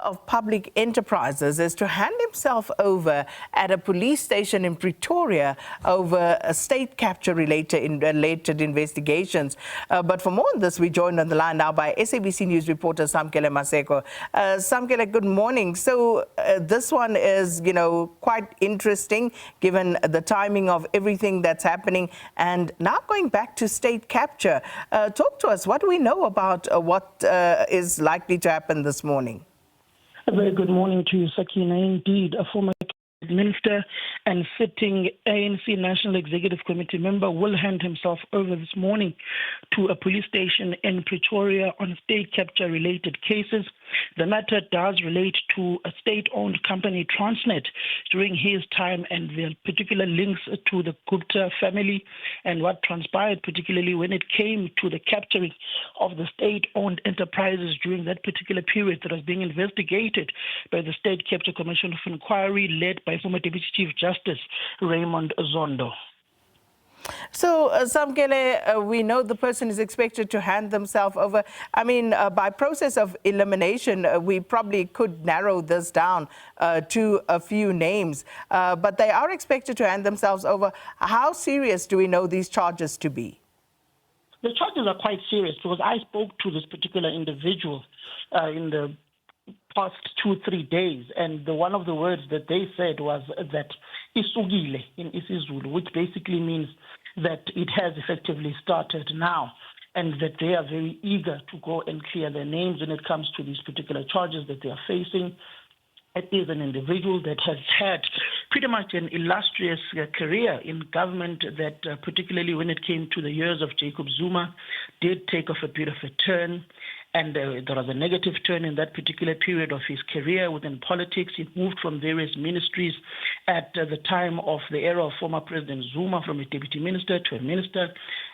of Public Enterprises is to hand himself over at a police station in Pretoria over a state capture-related investigations. But for more on this, we're joined on the line now by SABC News reporter Samkele Maseko. Samkele, good morning. So this one is, quite interesting given the timing of everything that's happening. And now going back to state capture, talk to us. What do we know about what is likely to happen this morning? A very good morning to you, Sakina. Indeed, a former minister and sitting ANC National Executive Committee member will hand himself over this morning to a police station in Pretoria on state capture-related cases. The matter does relate to a state-owned company, Transnet, during his time and the particular links to the Gupta family and what transpired, particularly when it came to the capturing of the state-owned enterprises during that particular period that was being investigated by the State Capture Commission of Inquiry led by former Deputy Chief Justice Raymond Zondo. So, Samkele, we know the person is expected to hand themselves over. I mean, by process of elimination, we probably could narrow this down to a few names, but they are expected to hand themselves over. How serious do we know these charges to be? The charges are quite serious because I spoke to this particular individual in the past 2-3 days, and one of the words that they said was that isugile in isiZulu, which basically means that it has effectively started now, and that they are very eager to go and clear their names when it comes to these particular charges that they are facing. It is an individual that has had pretty much an illustrious career in government that, particularly when it came to the years of Jacob Zuma, did take off a bit of a turn. And there was a negative turn in that particular period of his career within politics. He moved from various ministries at the time of the era of former President Zuma, from a deputy minister to a minister,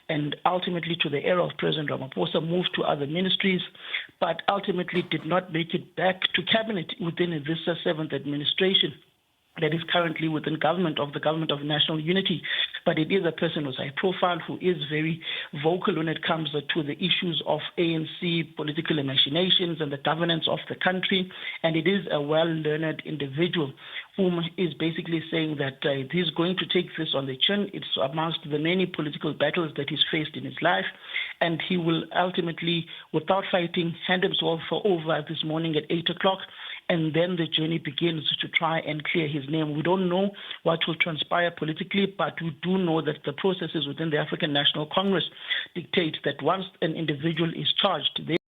and ultimately to the era of President Ramaphosa, moved to other ministries, but ultimately did not make it back to cabinet within this 7th administration that is currently within government of national unity. But it is a person who's high profile, who is very vocal when it comes to the issues of ANC political machinations and the governance of the country. And it is a well-learned individual whom is basically saying that he's going to take this on the chin. It's amongst the many political battles that he's faced in his life. And he will ultimately, without fighting, hand himself over this morning at 8 o'clock. And then the journey begins to try and clear his name. We don't know what will transpire politically, but we do know that the processes within the African National Congress dictate that once an individual is charged, they